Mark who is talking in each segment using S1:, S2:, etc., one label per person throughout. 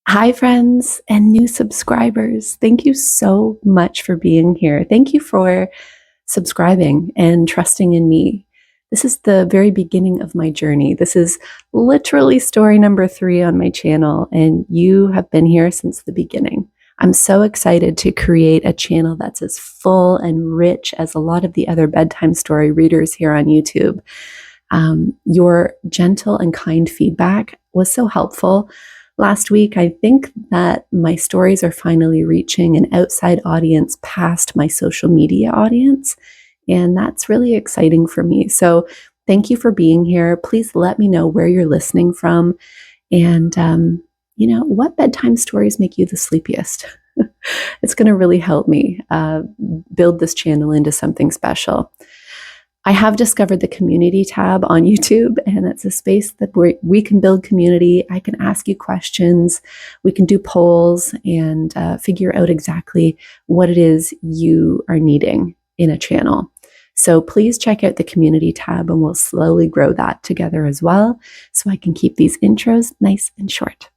S1: Hi, friends and new subscribers. Thank you so much for being here. Thank you for subscribing and trusting in me. This is the very beginning of my journey. This is literally story number 3 on my channel, and you have been here since the beginning. I'm so excited to create a channel that's as full and rich as a lot of the other bedtime story readers here on YouTube. Your gentle and kind feedback was so helpful last week. I think that my stories are finally reaching an outside audience past my social media audience, and that's really exciting for me. So thank you for being here. Please let me know where you're listening from, and what bedtime stories make you the sleepiest. It's going to really help me build this channel into something special. I have discovered the community tab on YouTube, and it's a space that we can build community. I can ask you questions. We can do polls and figure out exactly what it is you are needing in a channel. So please check out the community tab, and we'll slowly grow that together as well, so I can keep these intros nice and short.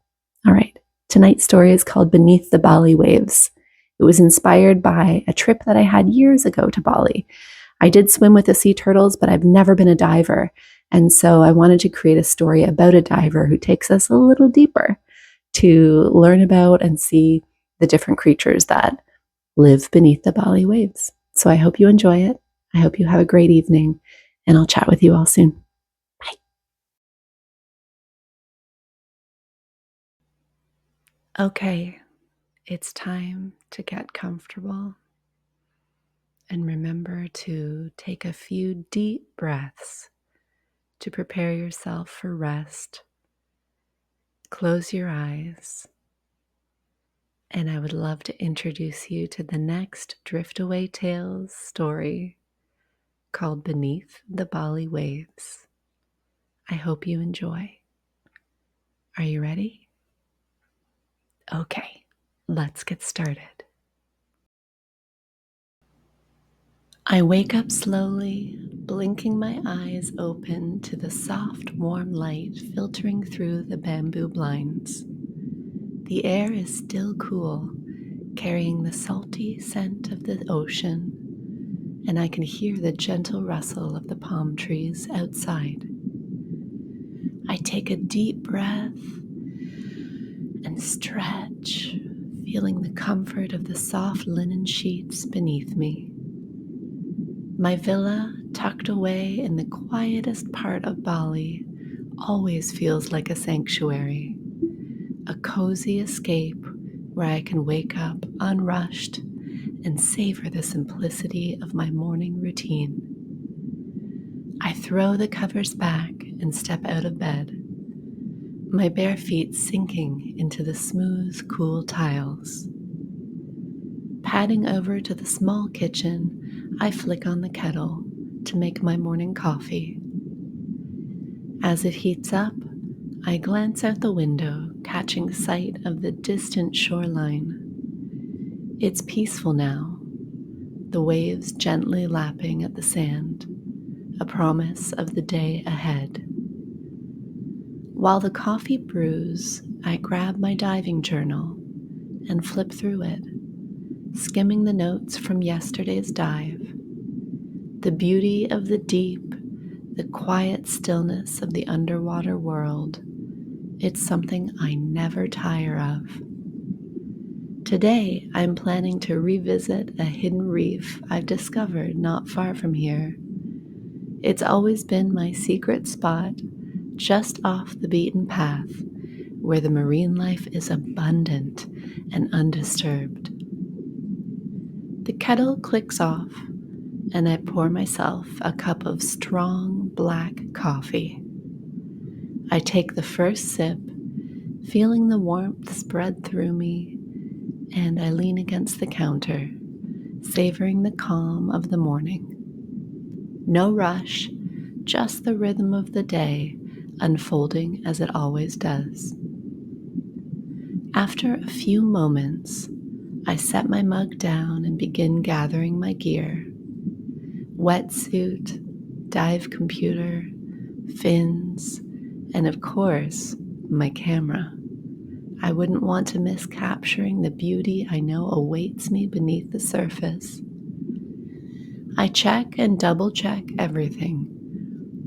S1: All right, tonight's story is called Beneath the Bali Waves. It was inspired by a trip that I had years ago to Bali. I did swim with the sea turtles, but I've never been a diver. And so I wanted to create a story about a diver who takes us a little deeper to learn about and see the different creatures that live beneath the Bali waves. So I hope you enjoy it. I hope you have a great evening, and I'll chat with you all soon. Bye. Okay, it's time to get comfortable. And remember to take a few deep breaths to prepare yourself for rest. Close your eyes, and I would love to introduce you to the next Drift Away Tales story called Beneath the Bali Waves. I hope you enjoy. Are you ready? Okay, let's get started. I wake up slowly, blinking my eyes open to the soft, warm light filtering through the bamboo blinds. The air is still cool, carrying the salty scent of the ocean, and I can hear the gentle rustle of the palm trees outside. I take a deep breath and stretch, feeling the comfort of the soft linen sheets beneath me. My villa, tucked away in the quietest part of Bali, always feels like a sanctuary, a cozy escape where I can wake up unrushed and savor the simplicity of my morning routine. I throw the covers back and step out of bed, my bare feet sinking into the smooth, cool tiles. Padding over to the small kitchen, I flick on the kettle to make my morning coffee. As it heats up, I glance out the window, catching sight of the distant shoreline. It's peaceful now, the waves gently lapping at the sand, a promise of the day ahead. While the coffee brews, I grab my diving journal and flip through it, skimming the notes from yesterday's dive. The beauty of the deep, the quiet stillness of the underwater world, it's something I never tire of. Today, I'm planning to revisit a hidden reef I've discovered not far from here. It's always been my secret spot, just off the beaten path, where the marine life is abundant and undisturbed. The kettle clicks off, and I pour myself a cup of strong black coffee. I take the first sip, feeling the warmth spread through me, and I lean against the counter, savoring the calm of the morning. No rush, just the rhythm of the day unfolding as it always does. After a few moments, I set my mug down and begin gathering my gear. Wetsuit, dive computer, fins, and of course, my camera. I I wouldn't want to miss capturing the beauty I know awaits me beneath the surface. I check and double check everything,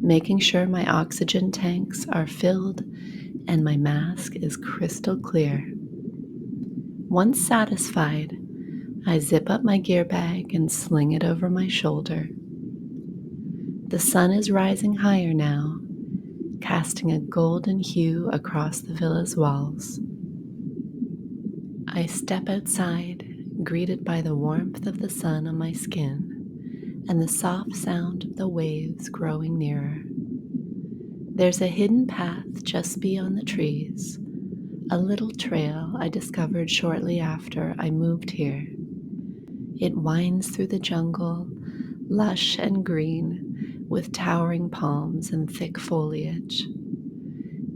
S1: making sure my oxygen tanks are filled and my mask is crystal clear. Once satisfied, I zip up my gear bag and sling it over my shoulder. The sun is rising higher now, casting a golden hue across the villa's walls. I step outside, greeted by the warmth of the sun on my skin and the soft sound of the waves growing nearer. There's a hidden path just beyond the trees, a little trail I discovered shortly after I moved here. It winds through the jungle, lush and green, with towering palms and thick foliage.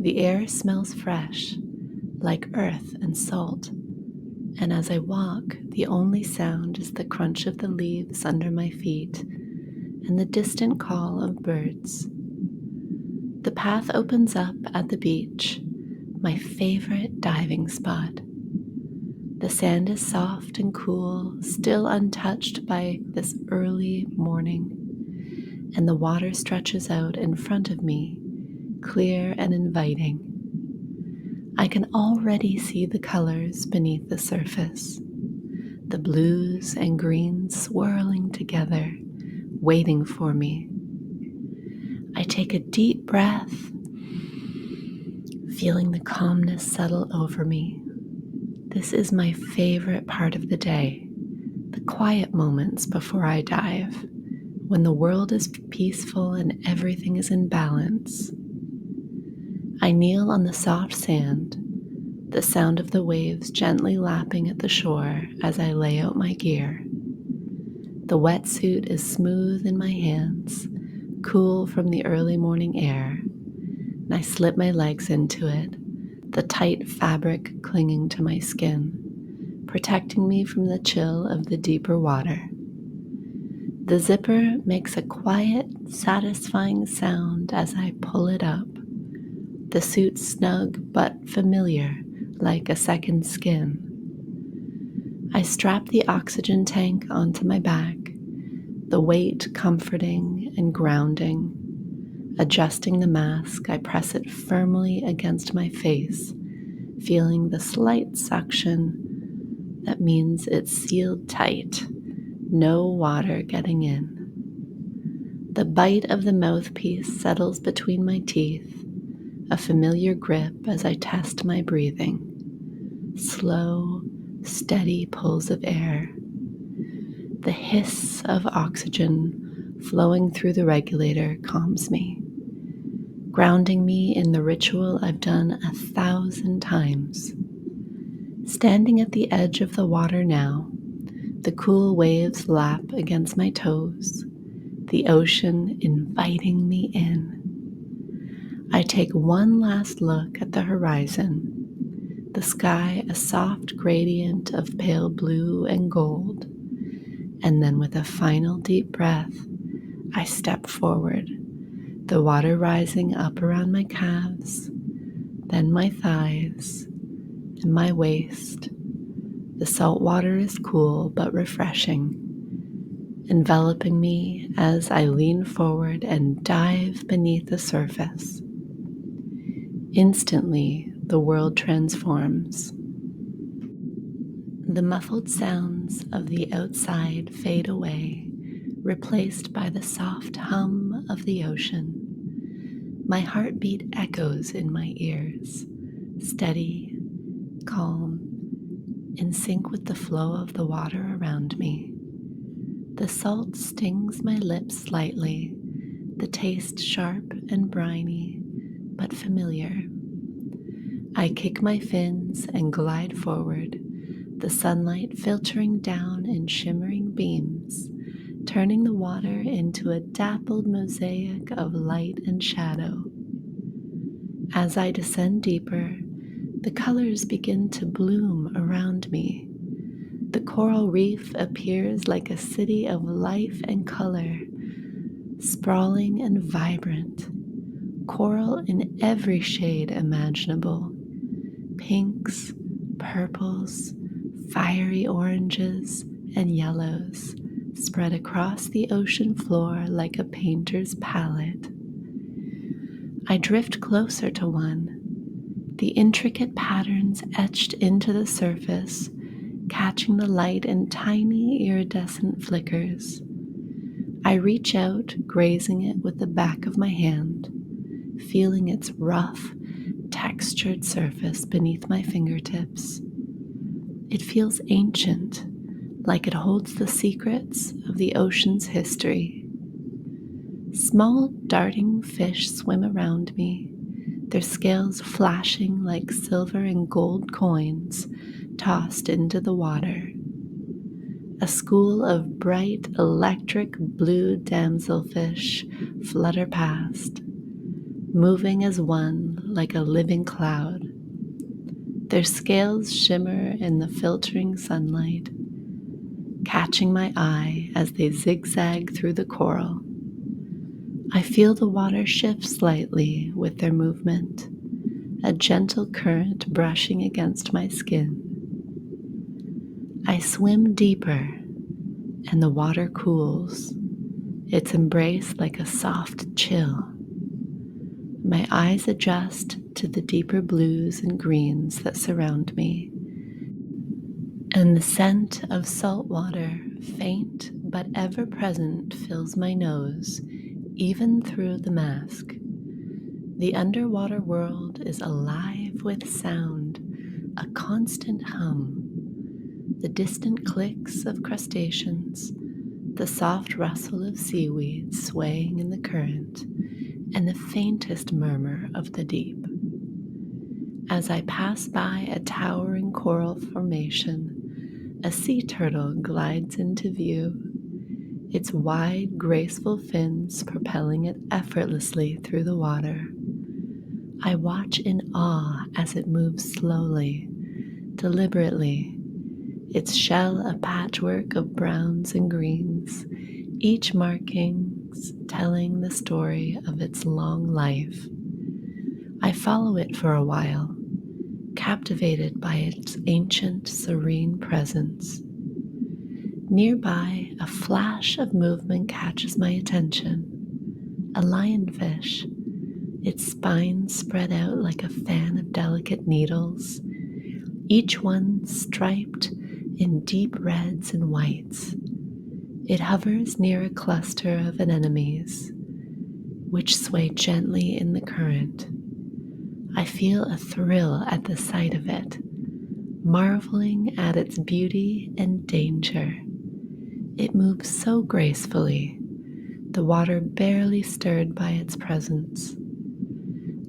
S1: The air smells fresh, like earth and salt, and as I walk, the only sound is the crunch of the leaves under my feet and the distant call of birds. The path opens up at the beach, my favorite diving spot. The sand is soft and cool, still untouched by this early morning, and the water stretches out in front of me, clear and inviting. I can already see the colors beneath the surface, the blues and greens swirling together, waiting for me. I take a deep breath, feeling the calmness settle over me. This is my favorite part of the day, the quiet moments before I dive, when the world is peaceful and everything is in balance. I kneel on the soft sand, the sound of the waves gently lapping at the shore as I lay out my gear. The wetsuit is smooth in my hands, cool from the early morning air, and I slip my legs into it, the tight fabric clinging to my skin, protecting me from the chill of the deeper water. The zipper makes a quiet, satisfying sound as I pull it up, the suit snug but familiar, like a second skin. I strap the oxygen tank onto my back, the weight comforting and grounding. Adjusting the mask, I press it firmly against my face, feeling the slight suction. That means it's sealed tight, no water getting in. The bite of the mouthpiece settles between my teeth, a familiar grip as I test my breathing. Slow, steady pulls of air. The hiss of oxygen flowing through the regulator calms me, grounding me in the ritual I've done 1,000 times. Standing at the edge of the water now, the cool waves lap against my toes, the ocean inviting me in. I take one last look at the horizon, the sky a soft gradient of pale blue and gold, and then with a final deep breath, I step forward, the water rising up around my calves, then my thighs, and my waist. The salt water is cool but refreshing, enveloping me as I lean forward and dive beneath the surface. Instantly, the world transforms. The muffled sounds of the outside fade away, replaced by the soft hum of the ocean. My heartbeat echoes in my ears, steady, calm, in sync with the flow of the water around me. The salt stings my lips slightly, the taste sharp and briny, but familiar. I kick my fins and glide forward, the sunlight filtering down in shimmering beams, turning the water into a dappled mosaic of light and shadow. As I descend deeper, the colors begin to bloom around me. The coral reef appears like a city of life and color, sprawling and vibrant. Coral in every shade imaginable: pink, pinks, purples, fiery oranges, and yellows spread across the ocean floor like a painter's palette. I drift closer to one, the intricate patterns etched into the surface, catching the light in tiny iridescent flickers. I reach out, grazing it with the back of my hand, feeling its rough, textured surface beneath my fingertips. It feels ancient, like it holds the secrets of the ocean's history. Small darting fish swim around me, their scales flashing like silver and gold coins tossed into the water. A school of bright electric blue damselfish flutter past, moving as one like a living cloud. Their scales shimmer in the filtering sunlight, catching my eye as they zigzag through the coral. I feel the water shift slightly with their movement, a gentle current brushing against my skin. I swim deeper, and the water cools, its embrace like a soft chill. My eyes adjust to the deeper blues and greens that surround me, and the scent of salt water, faint but ever present, fills my nose, even through the mask. The underwater world is alive with sound, a constant hum. The distant clicks of crustaceans, the soft rustle of seaweed swaying in the current, and the faintest murmur of the deep. As I pass by a towering coral formation, a sea turtle glides into view, its wide, graceful fins propelling it effortlessly through the water. I watch in awe as it moves slowly, deliberately, its shell a patchwork of browns and greens, each markings telling the story of its long life. I follow it for a while, captivated by its ancient, serene presence. Nearby, a flash of movement catches my attention. A lionfish, its spine spread out like a fan of delicate needles, each one striped in deep reds and whites. It hovers near a cluster of anemones, which sway gently in the current. I feel a thrill at the sight of it, marveling at its beauty and danger. It moves so gracefully, the water barely stirred by its presence.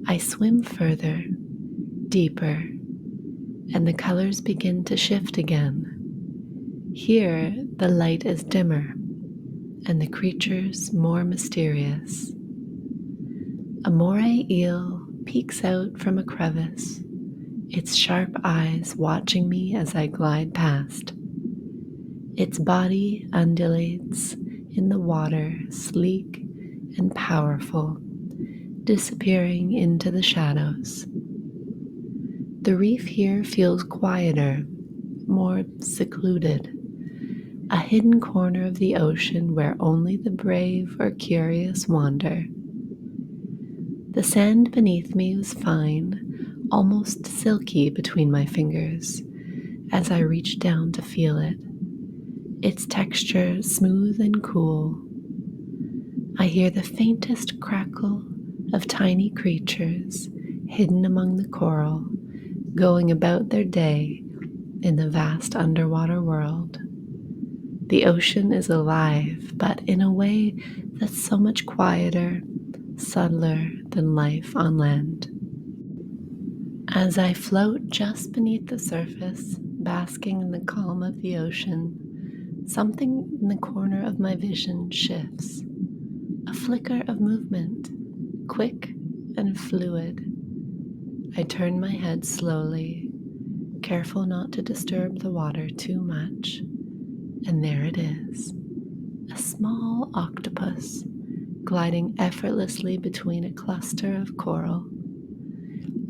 S1: I swim further, deeper, and the colors begin to shift again. Here, the light is dimmer, and the creatures more mysterious. A moray eel peeks out from a crevice, its sharp eyes watching me as I glide past. Its body undulates in the water, sleek and powerful, disappearing into the shadows. The reef here feels quieter, more secluded, a hidden corner of the ocean where only the brave or curious wander. The sand beneath me was fine, almost silky between my fingers, as I reached down to feel it, its texture smooth and cool. I hear the faintest crackle of tiny creatures hidden among the coral, going about their day in the vast underwater world. The ocean is alive, but in a way that's so much quieter, subtler than life on land. As I float just beneath the surface, basking in the calm of the ocean, something in the corner of my vision shifts. A flicker of movement, quick and fluid. I turn my head slowly, careful not to disturb the water too much, and there it is, a small octopus gliding effortlessly between a cluster of coral.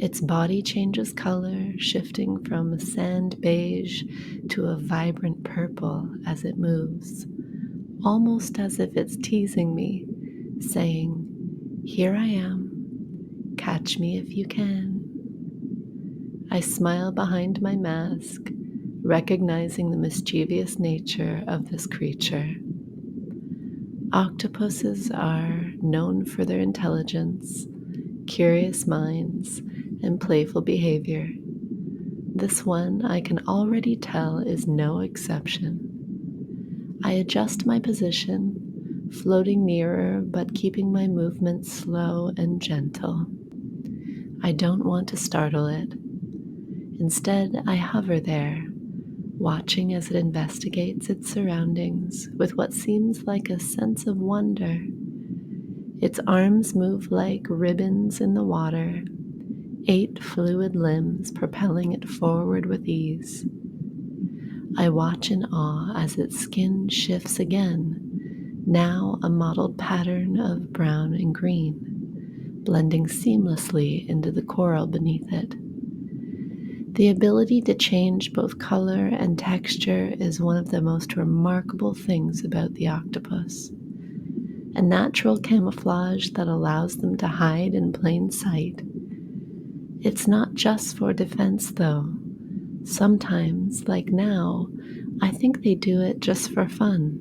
S1: Its body changes color, shifting from a sand beige to a vibrant purple as it moves, almost as if it's teasing me, saying, "Here I am, catch me if you can." I smile behind my mask, recognizing the mischievous nature of this creature. Octopuses are known for their intelligence, curious minds, and playful behavior. This one I can already tell is no exception. I adjust my position, floating nearer but keeping my movements slow and gentle. I don't want to startle it. Instead, I hover there, watching as it investigates its surroundings with what seems like a sense of wonder. Its arms move like ribbons in the water, 8 fluid limbs propelling it forward with ease. I watch in awe as its skin shifts again, now a mottled pattern of brown and green, blending seamlessly into the coral beneath it. The ability to change both color and texture is one of the most remarkable things about the octopus. A natural camouflage that allows them to hide in plain sight. It's not just for defense, though. Sometimes, like now, I think they do it just for fun,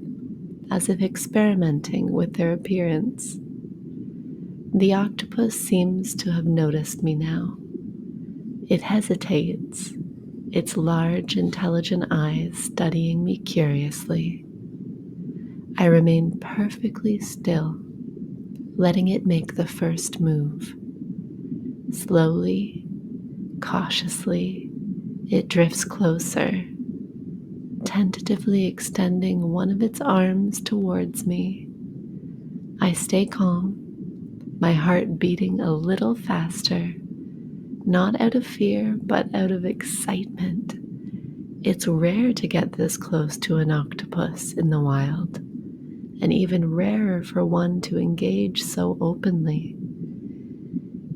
S1: as if experimenting with their appearance. The octopus seems to have noticed me now. It hesitates, its large, intelligent eyes studying me curiously. I remain perfectly still, letting it make the first move. Slowly, cautiously, it drifts closer, tentatively extending one of its arms towards me. I stay calm, my heart beating a little faster, not out of fear, but out of excitement. It's rare to get this close to an octopus in the wild, and even rarer for one to engage so openly.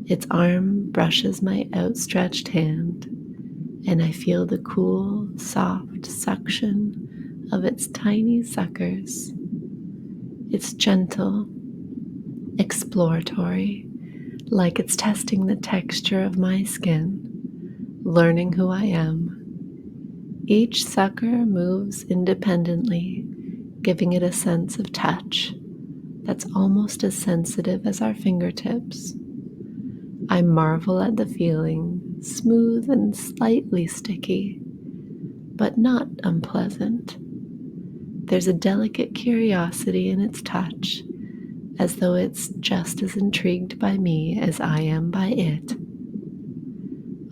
S1: Its arm brushes my outstretched hand, and I feel the cool, soft suction of its tiny suckers. It's gentle, exploratory, like it's testing the texture of my skin, learning who I am. Each sucker moves independently, giving it a sense of touch that's almost as sensitive as our fingertips. I marvel at the feeling, smooth and slightly sticky, but not unpleasant. There's a delicate curiosity in its touch, as though it's just as intrigued by me as I am by it.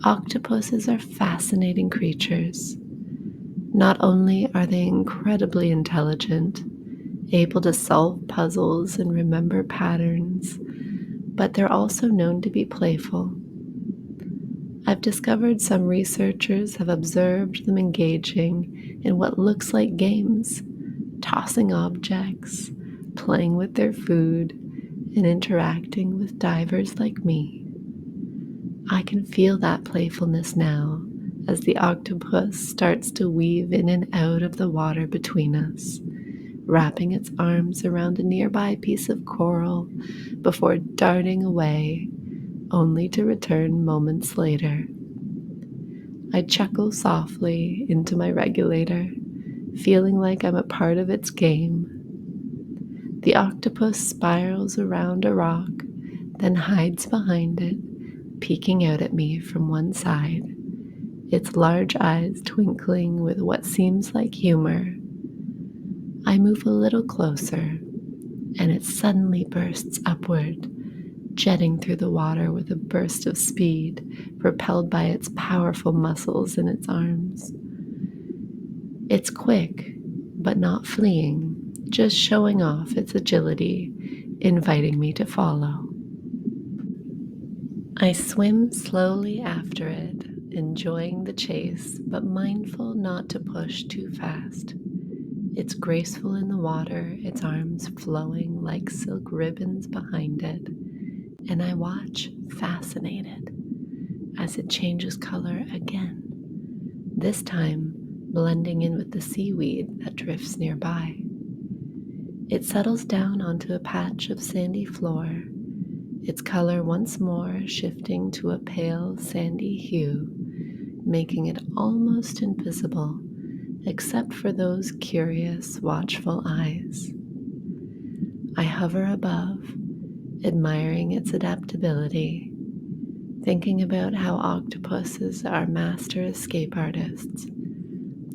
S1: Octopuses are fascinating creatures. Not only are they incredibly intelligent, able to solve puzzles and remember patterns, but they're also known to be playful. I've discovered some researchers have observed them engaging in what looks like games, tossing objects, playing with their food, and interacting with divers like me. I can feel that playfulness now as the octopus starts to weave in and out of the water between us, wrapping its arms around a nearby piece of coral before darting away, only to return moments later. I chuckle softly into my regulator, feeling like I'm a part of its game. The octopus spirals around a rock, then hides behind it, peeking out at me from one side, its large eyes twinkling with what seems like humor. I move a little closer, and it suddenly bursts upward, jetting through the water with a burst of speed, propelled by its powerful muscles in its arms. It's quick, but not fleeing, just showing off its agility, inviting me to follow. I swim slowly after it, enjoying the chase, but mindful not to push too fast. It's graceful in the water, its arms flowing like silk ribbons behind it, and I watch fascinated. as it changes color again, this time blending in with the seaweed that drifts nearby. It settles down onto a patch of sandy floor, its color once more shifting to a pale sandy hue, making it almost invisible except for those curious, watchful eyes. I hover above, admiring its adaptability, thinking about how octopuses are master escape artists.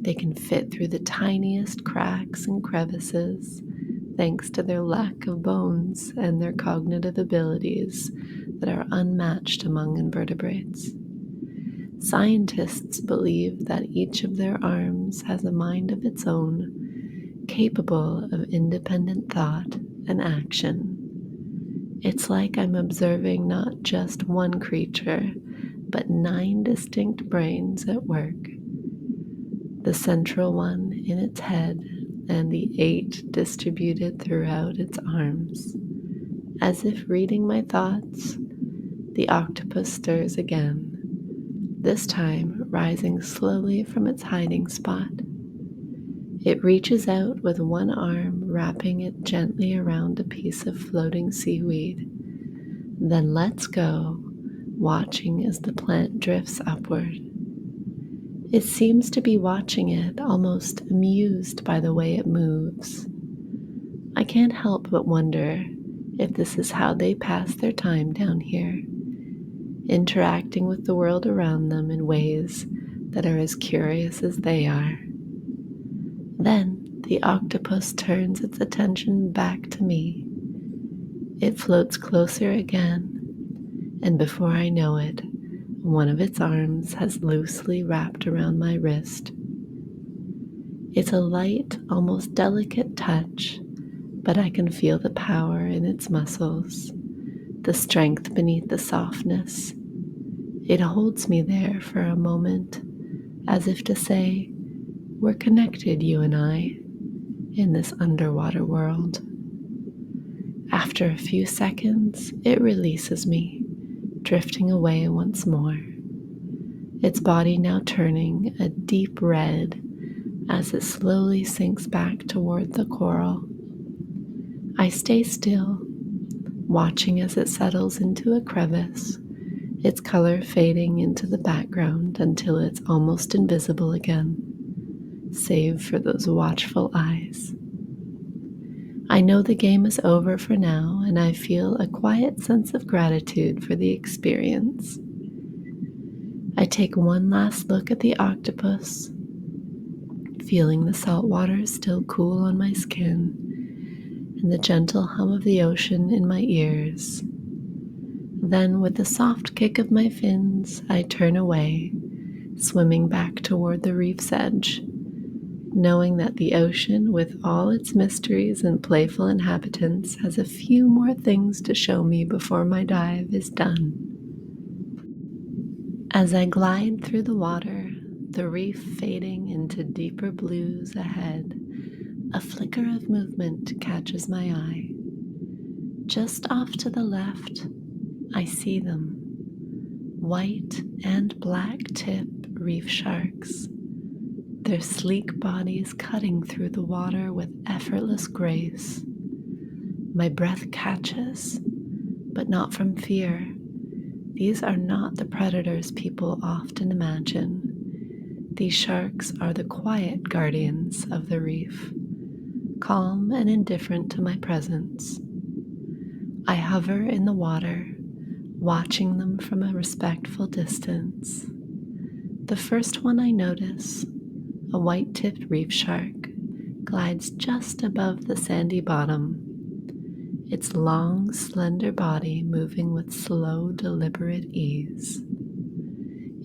S1: They can fit through the tiniest cracks and crevices thanks to their lack of bones and their cognitive abilities that are unmatched among invertebrates. Scientists believe that each of their arms has a mind of its own, capable of independent thought and action. It's like I'm observing not just one creature, but 9 distinct brains at work. The central one in its head and the 8 distributed throughout its arms. As if reading my thoughts, the octopus stirs again, this time rising slowly from its hiding spot. It reaches out with one arm, wrapping it gently around a piece of floating seaweed, then lets go, watching as the plant drifts upward. It seems to be watching it, almost amused by the way it moves. I can't help but wonder if this is how they pass their time down here, interacting with the world around them in ways that are as curious as they are. Then the octopus turns its attention back to me. It floats closer again, and before I know it, one of its arms has loosely wrapped around my wrist. It's a light, almost delicate touch, but I can feel the power in its muscles, the strength beneath the softness. It holds me there for a moment, as if to say, we're connected, you and I, in this underwater world. After a few seconds, it releases me, drifting away once more, its body now turning a deep red as it slowly sinks back toward the coral. I stay still, watching as it settles into a crevice, its color fading into the background until it's almost invisible again, save for those watchful eyes. I know the game is over for now, and I feel a quiet sense of gratitude for the experience. I take one last look at the octopus, feeling the salt water still cool on my skin and the gentle hum of the ocean in my ears. Then, with a soft kick of my fins, I turn away, swimming back toward the reef's edge, knowing that the ocean, with all its mysteries and playful inhabitants, has a few more things to show me before my dive is done. As I glide through the water, the reef fading into deeper blues ahead, a flicker of movement catches my eye. Just off to the left, I see them, white and black tip reef sharks, their sleek bodies cutting through the water with effortless grace. My breath catches, but not from fear. These are not the predators people often imagine. These sharks are the quiet guardians of the reef, calm and indifferent to my presence. I hover in the water, watching them from a respectful distance. The first one I notice, a white-tipped reef shark, glides just above the sandy bottom, its long, slender body moving with slow, deliberate ease.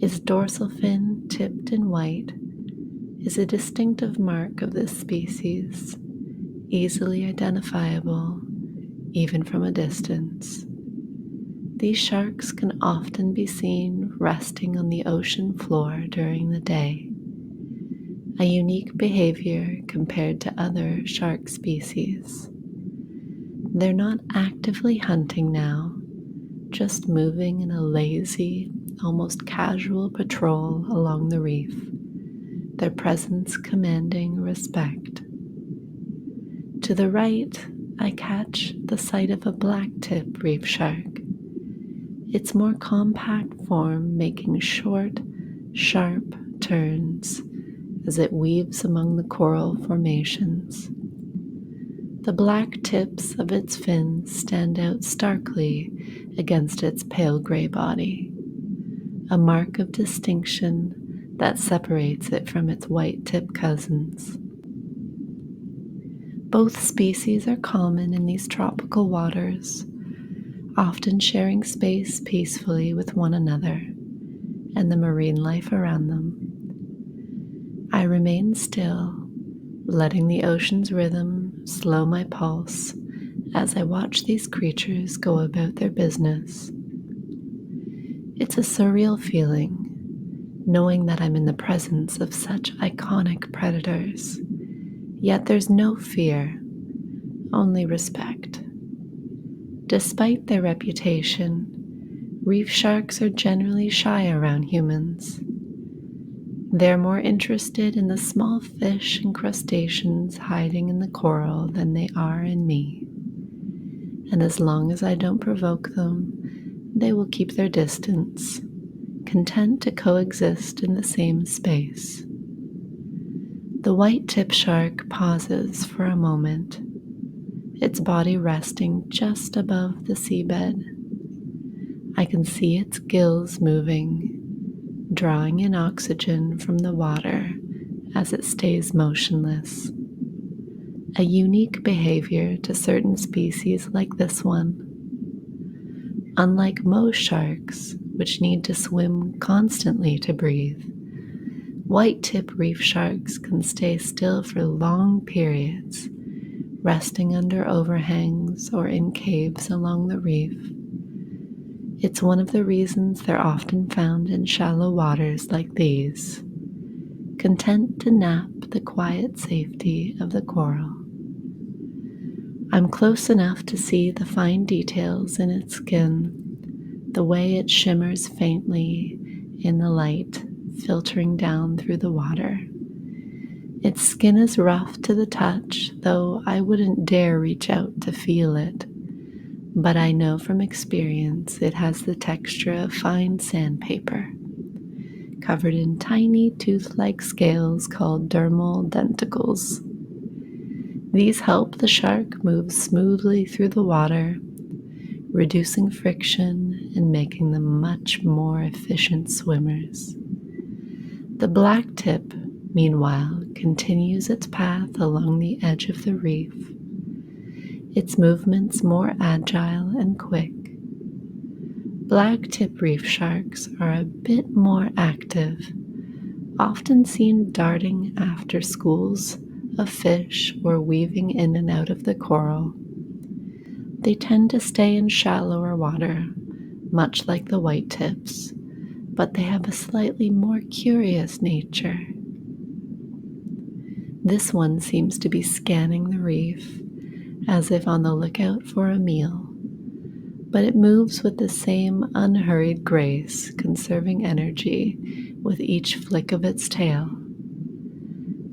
S1: Its dorsal fin, tipped in white, is a distinctive mark of this species, easily identifiable even from a distance. These sharks can often be seen resting on the ocean floor during the day, a unique behavior compared to other shark species. They're not actively hunting now, just moving in a lazy, almost casual patrol along the reef, their presence commanding respect. To the right, I catch the sight of a black-tip reef shark, its more compact form making short, sharp turns as it weaves among the coral formations. The black tips of its fins stand out starkly against its pale gray body, a mark of distinction that separates it from its white tip cousins. Both species are common in these tropical waters, often sharing space peacefully with one another and the marine life around them. I remain still, letting the ocean's rhythm slow my pulse as I watch these creatures go about their business. It's a surreal feeling, knowing that I'm in the presence of such iconic predators. Yet there's no fear, only respect. Despite their reputation, reef sharks are generally shy around humans. They're more interested in the small fish and crustaceans hiding in the coral than they are in me. And as long as I don't provoke them, they will keep their distance, content to coexist in the same space. The white tip shark pauses for a moment, its body resting just above the seabed. I can see its gills moving, drawing in oxygen from the water as it stays motionless. A unique behavior to certain species like this one. Unlike most sharks, which need to swim constantly to breathe, white tip reef sharks can stay still for long periods, resting under overhangs or in caves along the reef. It's one of the reasons they're often found in shallow waters like these, content to nap the quiet safety of the coral. I'm close enough to see the fine details in its skin, the way it shimmers faintly in the light filtering down through the water. Its skin is rough to the touch, though I wouldn't dare reach out to feel it. But I know from experience it has the texture of fine sandpaper, covered in tiny tooth-like scales called dermal denticles. These help the shark move smoothly through the water, reducing friction and making them much more efficient swimmers. The black tip, meanwhile, continues its path along the edge of the reef, its movements more agile and quick. Black tip reef sharks are a bit more active, often seen darting after schools of fish or weaving in and out of the coral. They tend to stay in shallower water, much like the white tips, but they have a slightly more curious nature. This one seems to be scanning the reef, as if on the lookout for a meal, but it moves with the same unhurried grace, conserving energy with each flick of its tail.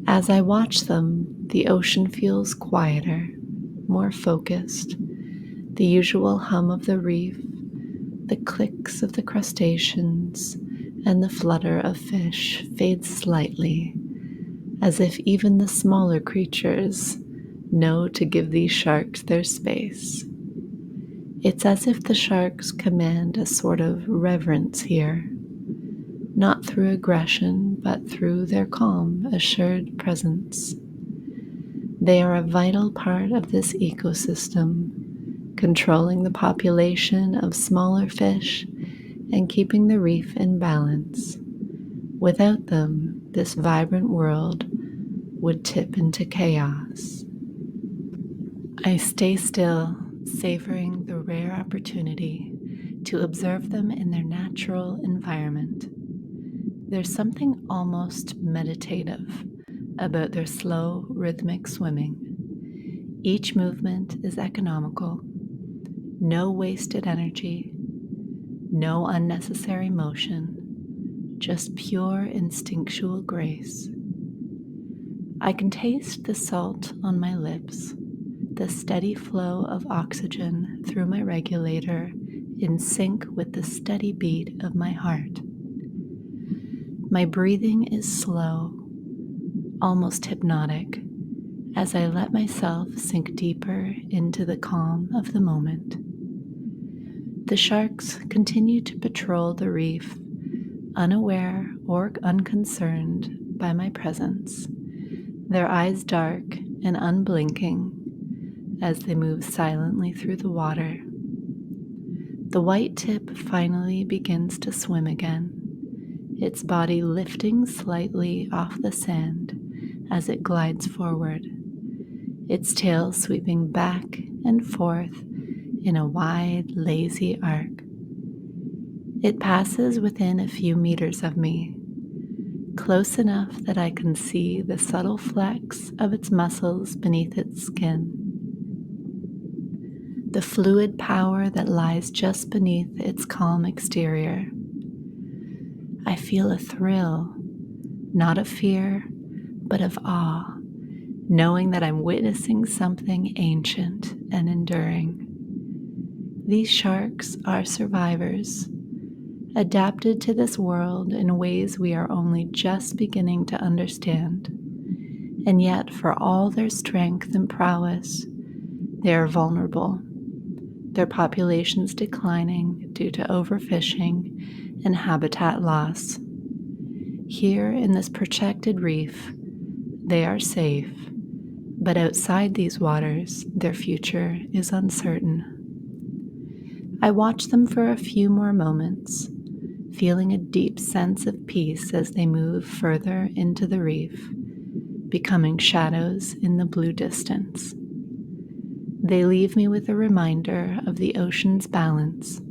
S1: As I watch them, the ocean feels quieter, more focused. The usual hum of the reef, the clicks of the crustaceans, and the flutter of fish fades slightly, as if even the smaller creatures know to give these sharks their space. It's as if the sharks command a sort of reverence here, not through aggression, but through their calm, assured presence. They are a vital part of this ecosystem, controlling the population of smaller fish and keeping the reef in balance. Without them, this vibrant world would tip into chaos. I stay still, savoring the rare opportunity to observe them in their natural environment. There's something almost meditative about their slow, rhythmic swimming. Each movement is economical, no wasted energy, No unnecessary motion, just pure instinctual grace. I can taste the salt on my lips, the steady flow of oxygen through my regulator in sync with the steady beat of my heart. My breathing is slow, almost hypnotic, as I let myself sink deeper into the calm of the moment. The sharks continue to patrol the reef, unaware or unconcerned by my presence, their eyes dark and unblinking as they move silently through the water. The white tip finally begins to swim again, its body lifting slightly off the sand as it glides forward, its tail sweeping back and forth in a wide, lazy arc. It passes within a few meters of me, close enough that I can see the subtle flex of its muscles beneath its skin, the fluid power that lies just beneath its calm exterior. I feel a thrill, not of fear, but of awe, knowing that I'm witnessing something ancient and enduring. These sharks are survivors, adapted to this world in ways we are only just beginning to understand. And yet, for all their strength and prowess, they are vulnerable, their populations declining due to overfishing and habitat loss. Here in this protected reef, they are safe, but outside these waters, their future is uncertain. I watch them for a few more moments, feeling a deep sense of peace as they move further into the reef, becoming shadows in the blue distance. They leave me with a reminder of the ocean's balance,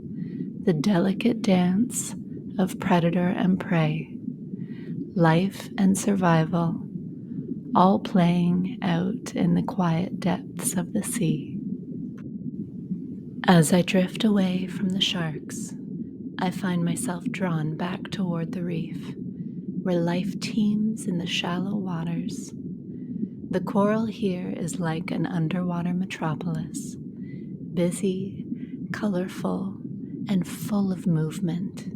S1: the delicate dance of predator and prey, life and survival, all playing out in the quiet depths of the sea. As I drift away from the sharks, I find myself drawn back toward the reef, where life teems in the shallow waters. The coral here is like an underwater metropolis, busy, colorful, and full of movement.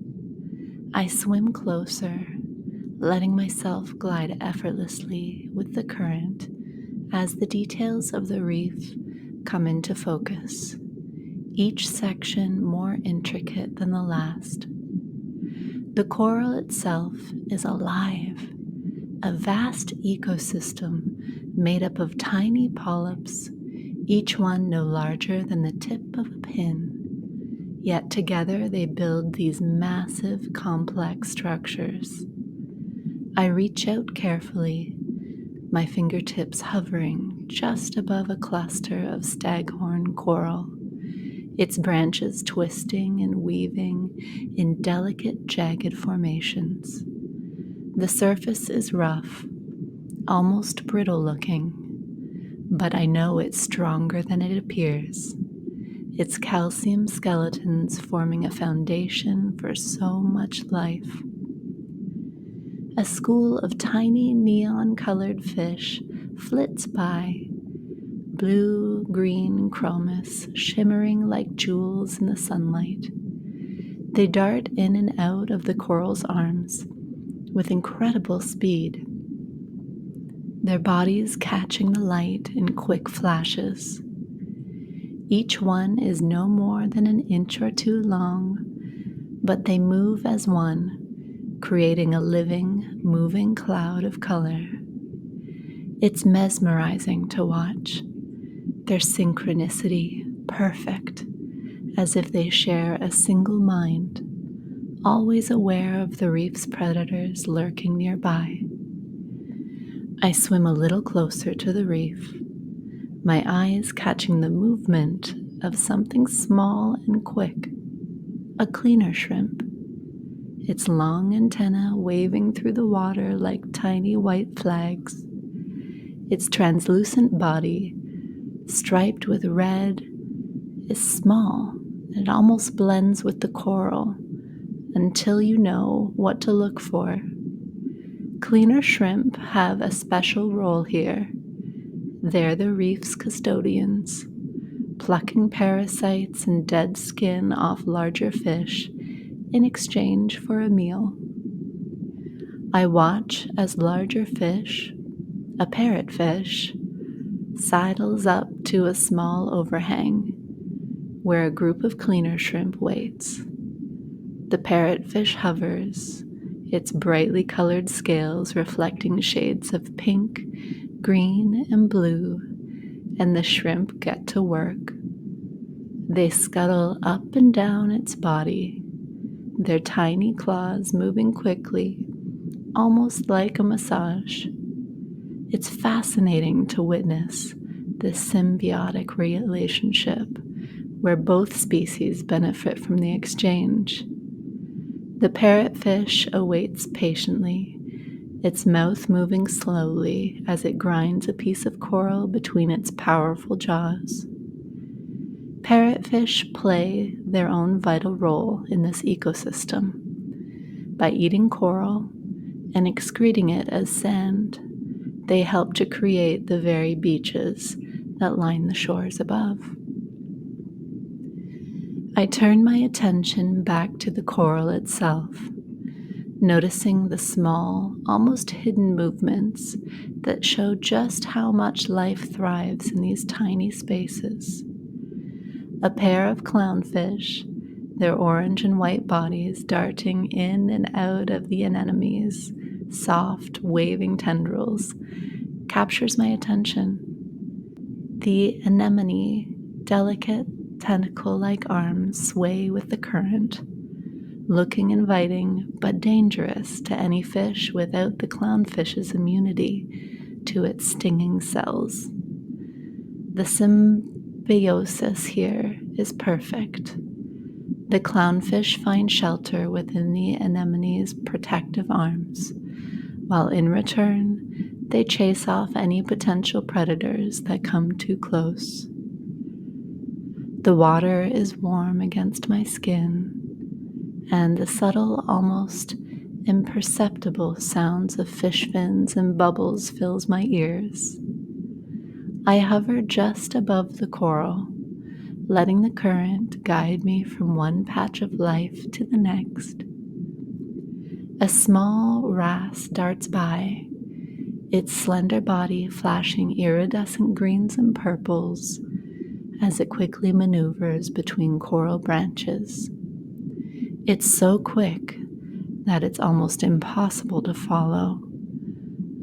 S1: I swim closer, letting myself glide effortlessly with the current as the details of the reef come into focus, each section more intricate than the last. The coral itself is alive, a vast ecosystem made up of tiny polyps, each one no larger than the tip of a pin. Yet together they build these massive, complex structures. I reach out carefully, my fingertips hovering just above a cluster of staghorn coral, its branches twisting and weaving in delicate, jagged formations. The surface is rough, almost brittle looking, but I know it's stronger than it appears, its calcium skeletons forming a foundation for so much life. A school of tiny neon-colored fish flits by, blue, green, chromis, shimmering like jewels in the sunlight. They dart in and out of the coral's arms with incredible speed, their bodies catching the light in quick flashes. Each one is no more than an inch or two long, but they move as one, creating a living, moving cloud of color. It's mesmerizing to watch, their synchronicity perfect, as if they share a single mind, always aware of the reef's predators lurking nearby. I swim a little closer to the reef, my eyes catching the movement of something small and quick, a cleaner shrimp, its long antennae waving through the water like tiny white flags. Its translucent body, striped with red, is small It almost blends with the coral until you know what to look for. Cleaner shrimp have a special role here. They're the reef's custodians, plucking parasites and dead skin off larger fish in exchange for a meal. I watch as larger fish, a parrotfish, sidles up to a small overhang where a group of cleaner shrimp waits. The parrotfish hovers, its brightly colored scales reflecting shades of pink, green, and blue, and the shrimp get to work. They scuttle up and down its body, their tiny claws moving quickly, almost like a massage. It's fascinating to witness this symbiotic relationship where both species benefit from the exchange. The parrotfish awaits patiently, its mouth moving slowly as it grinds a piece of coral between its powerful jaws. Parrotfish play their own vital role in this ecosystem. By eating coral and excreting it as sand, they help to create the very beaches that line the shores above. I turn my attention back to the coral itself, noticing the small, almost hidden movements that show just how much life thrives in these tiny spaces. A pair of clownfish, their orange and white bodies darting in and out of the anemone's soft, waving tendrils, captures my attention. The anemone, delicate tentacle-like arms sway with the current, looking inviting but dangerous to any fish without the clownfish's immunity to its stinging cells. The symbiosis here is perfect. The clownfish find shelter within the anemone's protective arms, while in return, they chase off any potential predators that come too close. The water is warm against my skin, and the subtle, almost imperceptible sounds of fish fins and bubbles fills my ears. I hover just above the coral, letting the current guide me from one patch of life to the next. A small wrasse darts by, its slender body flashing iridescent greens and purples as it quickly maneuvers between coral branches. It's so quick that it's almost impossible to follow.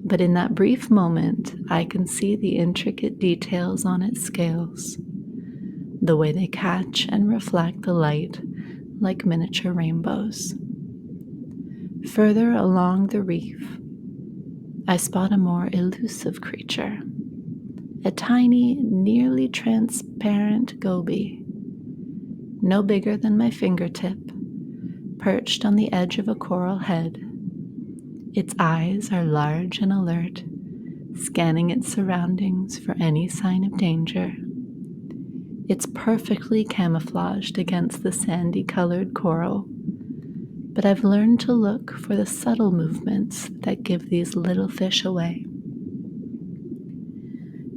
S1: But in that brief moment, I can see the intricate details on its scales, the way they catch and reflect the light like miniature rainbows. Further along the reef, I spot a more elusive creature, a tiny, nearly transparent goby, no bigger than my fingertip, perched on the edge of a coral head. Its eyes are large and alert, scanning its surroundings for any sign of danger. It's perfectly camouflaged against the sandy-colored coral, but I've learned to look for the subtle movements that give these little fish away.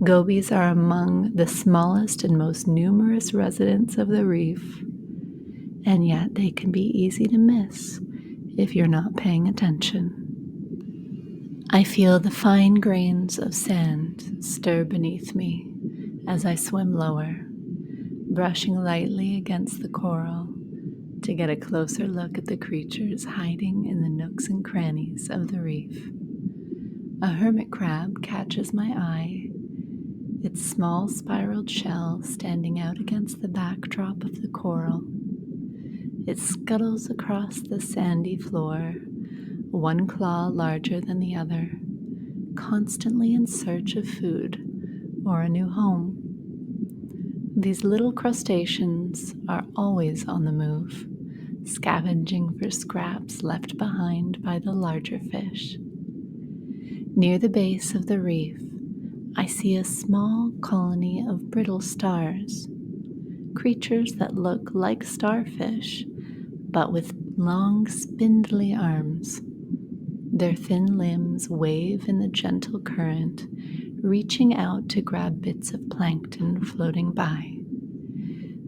S1: Gobies are among the smallest and most numerous residents of the reef, and yet they can be easy to miss if you're not paying attention. I feel the fine grains of sand stir beneath me as I swim lower, brushing lightly against the coral to get a closer look at the creatures hiding in the nooks and crannies of the reef. A hermit crab catches my eye, its small spiraled shell standing out against the backdrop of the coral. It scuttles across the sandy floor, one claw larger than the other, constantly in search of food or a new home. These little crustaceans are always on the move, scavenging for scraps left behind by the larger fish. Near the base of the reef, I see a small colony of brittle stars, creatures that look like starfish, but with long, spindly arms. Their thin limbs wave in the gentle current, reaching out to grab bits of plankton floating by.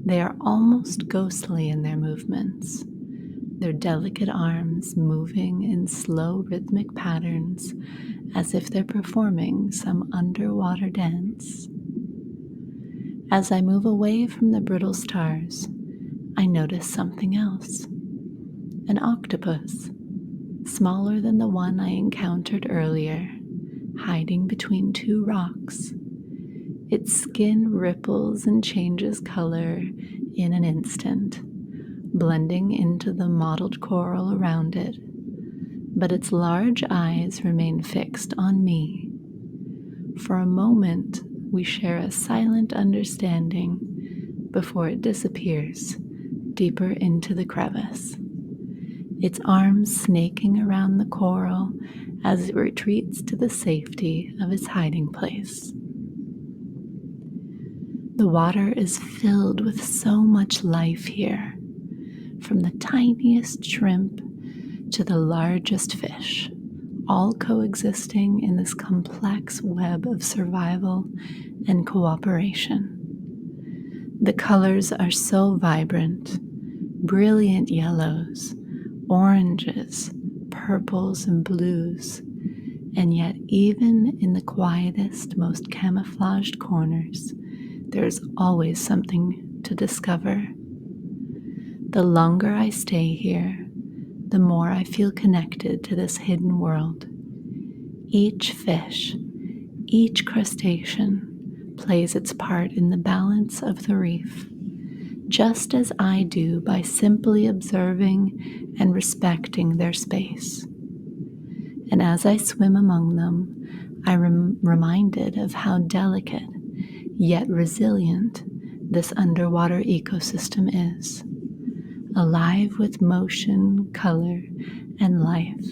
S1: They are almost ghostly in their movements, their delicate arms moving in slow rhythmic patterns as if they're performing some underwater dance. As I move away from the brittle stars, I notice something else. An octopus, smaller than the one I encountered earlier, hiding between two rocks. Its skin ripples and changes color in an instant, blending into the mottled coral around it, but its large eyes remain fixed on me. For a moment, we share a silent understanding before it disappears deeper into the crevice, its arms snaking around the coral as it retreats to the safety of its hiding place. The water is filled with so much life here, from the tiniest shrimp to the largest fish, all coexisting in this complex web of survival and cooperation. The colors are so vibrant, brilliant yellows, oranges, purples, and blues, and yet even in the quietest, most camouflaged corners, there's always something to discover. The longer I stay here, the more I feel connected to this hidden world. Each fish, each crustacean plays its part in the balance of the reef, just as I do by simply observing and respecting their space. And as I swim among them, I'm reminded of how delicate yet resilient this underwater ecosystem is, alive with motion, color, and life.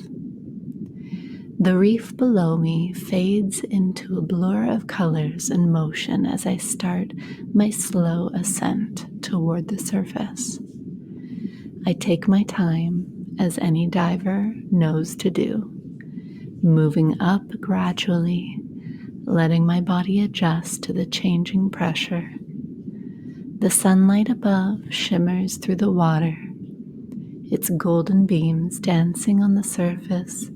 S1: The reef below me fades into a blur of colors and motion as I start my slow ascent toward the surface. I take my time, as any diver knows to do, moving up gradually, letting my body adjust to the changing pressure. The sunlight above shimmers through the water, its golden beams dancing on the surface,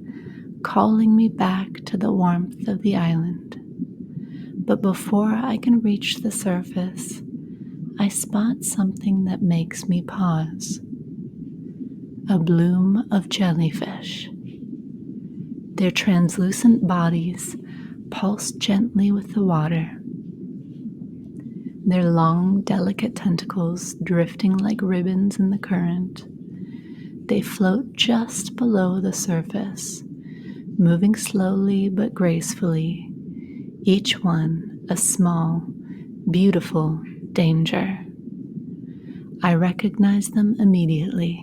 S1: calling me back to the warmth of the island. But before I can reach the surface, I spot something that makes me pause. A bloom of jellyfish. Their translucent bodies pulse gently with the water, their long, delicate tentacles drifting like ribbons in the current. They float just below the surface, moving slowly but gracefully, each one a small, beautiful danger. I recognize them immediately.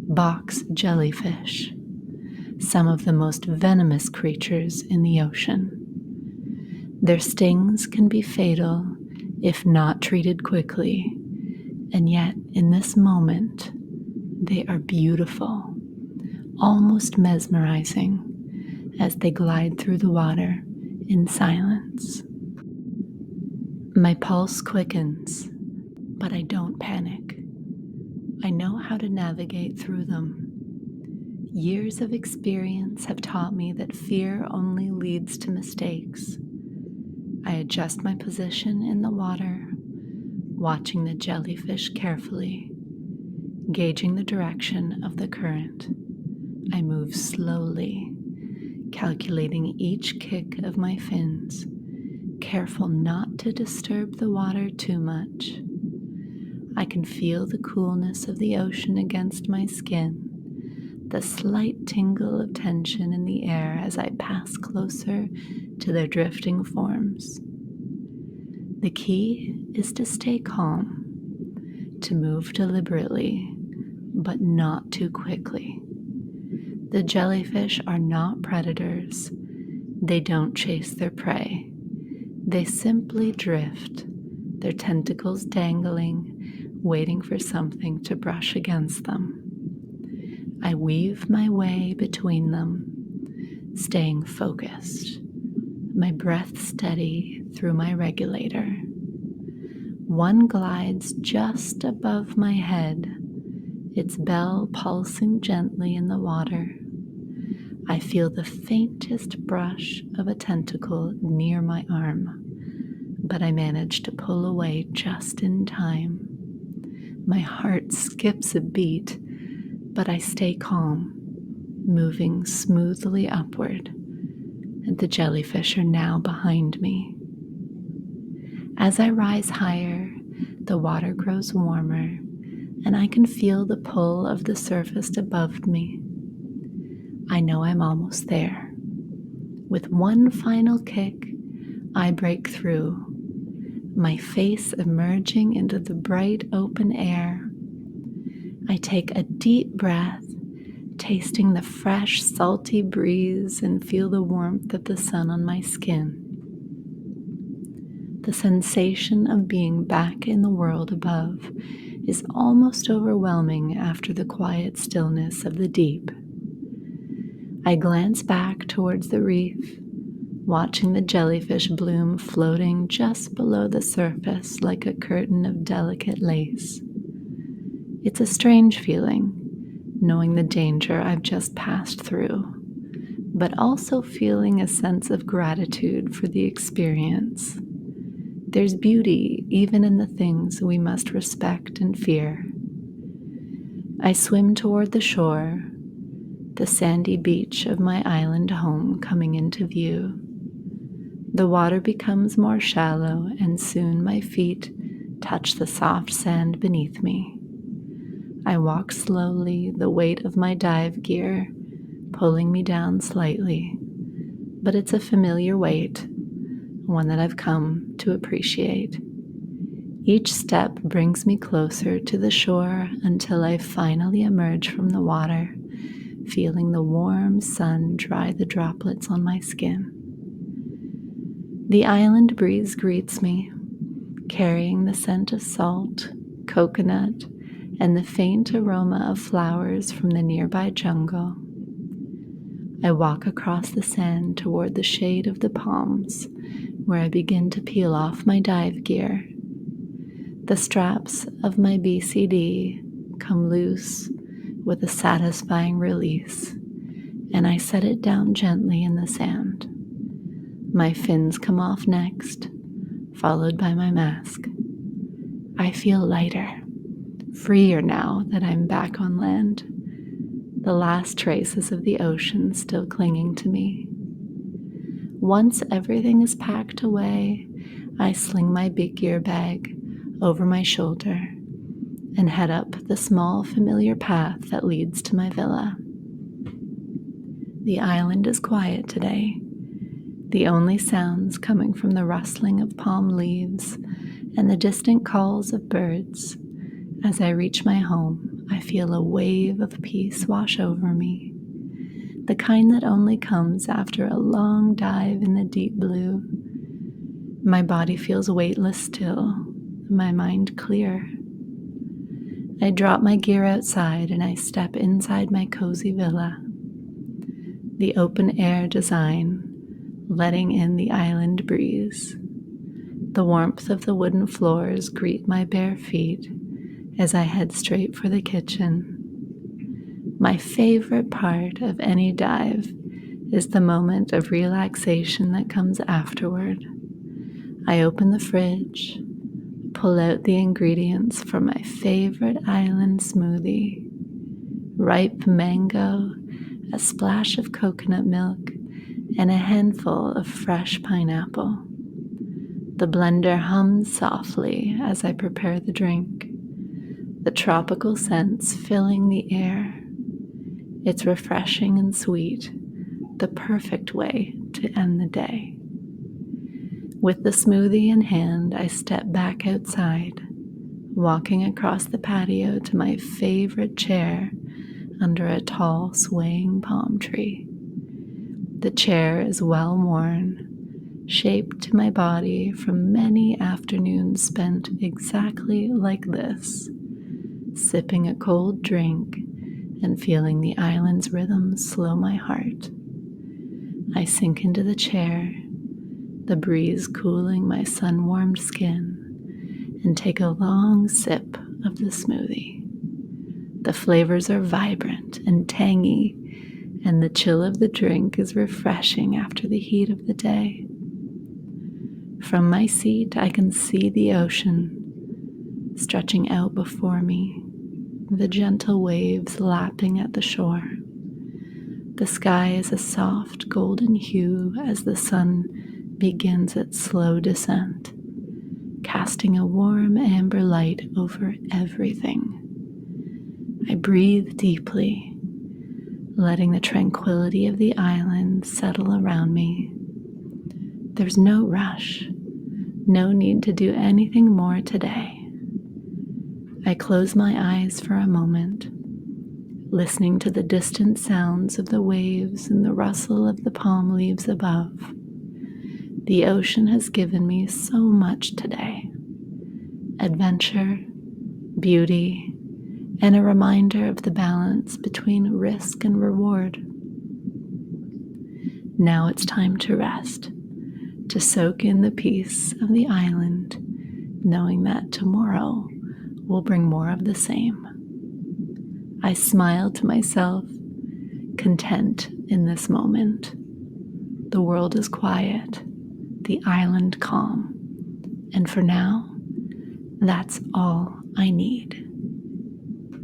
S1: Box jellyfish, some of the most venomous creatures in the ocean. Their stings can be fatal if not treated quickly, and yet in this moment, they are beautiful, almost mesmerizing as they glide through the water in silence. My pulse quickens, but I don't panic. I know how to navigate through them. Years of experience have taught me that fear only leads to mistakes. I adjust my position in the water, watching the jellyfish carefully, gauging the direction of the current. I move slowly, calculating each kick of my fins, careful not to disturb the water too much. I can feel the coolness of the ocean against my skin, the slight tingle of tension in the air as I pass closer to their drifting forms. The key is to stay calm, to move deliberately, but not too quickly. The jellyfish are not predators. They don't chase their prey. They simply drift, their tentacles dangling, waiting for something to brush against them. I weave my way between them, staying focused, my breath steady through my regulator. One glides just above my head, its bell pulsing gently in the water. I feel the faintest brush of a tentacle near my arm, but I manage to pull away just in time. My heart skips a beat, but I stay calm, moving smoothly upward, and the jellyfish are now behind me. As I rise higher, the water grows warmer, and I can feel the pull of the surface above me. I know I'm almost there. With one final kick, I break through, my face emerging into the bright open air. I take a deep breath, tasting the fresh, salty breeze and feel the warmth of the sun on my skin. The sensation of being back in the world above is almost overwhelming after the quiet stillness of the deep. I glance back towards the reef, watching the jellyfish bloom floating just below the surface like a curtain of delicate lace. It's a strange feeling, knowing the danger I've just passed through, but also feeling a sense of gratitude for the experience. There's beauty even in the things we must respect and fear. I swim toward the shore, the sandy beach of my island home coming into view. The water becomes more shallow, and soon my feet touch the soft sand beneath me. I walk slowly, the weight of my dive gear pulling me down slightly, but it's a familiar weight, one that I've come to appreciate. Each step brings me closer to the shore until I finally emerge from the water, feeling the warm sun dry the droplets on my skin. The island breeze greets me, carrying the scent of salt, coconut, and the faint aroma of flowers from the nearby jungle. I walk across the sand toward the shade of the palms, where I begin to peel off my dive gear. The straps of my BCD come loose with a satisfying release, and I set it down gently in the sand. My fins come off next, followed by my mask. I feel lighter, freer now that I'm back on land, the last traces of the ocean still clinging to me. Once everything is packed away, I sling my big gear bag over my shoulder and head up the small familiar path that leads to my villa. The island is quiet today, the only sounds coming from the rustling of palm leaves and the distant calls of birds. As I reach my home, I feel a wave of peace wash over me, the kind that only comes after a long dive in the deep blue. My body feels weightless still, my mind clear. I drop my gear outside and I step inside my cozy villa. The open air design, letting in the island breeze. The warmth of the wooden floors greet my bare feet as I head straight for the kitchen. My favorite part of any dive is the moment of relaxation that comes afterward. I open the fridge, pull out the ingredients for my favorite island smoothie: ripe mango, a splash of coconut milk, and a handful of fresh pineapple. The blender hums softly as I prepare the drink, the tropical scents filling the air. It's refreshing and sweet, the perfect way to end the day. With the smoothie in hand, I step back outside, walking across the patio to my favorite chair under a tall, swaying palm tree. The chair is well worn, shaped to my body from many afternoons spent exactly like this, sipping a cold drink and feeling the island's rhythm slow my heart. I sink into the chair, the breeze cooling my sun-warmed skin, and take a long sip of the smoothie. The flavors are vibrant and tangy, and the chill of the drink is refreshing after the heat of the day. From my seat, I can see the ocean stretching out before me, the gentle waves lapping at the shore. The sky is a soft golden hue as the sun begins its slow descent, casting a warm amber light over everything. I breathe deeply, letting the tranquility of the island settle around me. There's no rush, no need to do anything more today. I close my eyes for a moment, listening to the distant sounds of the waves and the rustle of the palm leaves above. The ocean has given me so much today: adventure, beauty, and a reminder of the balance between risk and reward. Now it's time to rest, to soak in the peace of the island, knowing that tomorrow will bring more of the same. I smile to myself, content in this moment. The world is quiet, the island calm, and for now, that's all I need.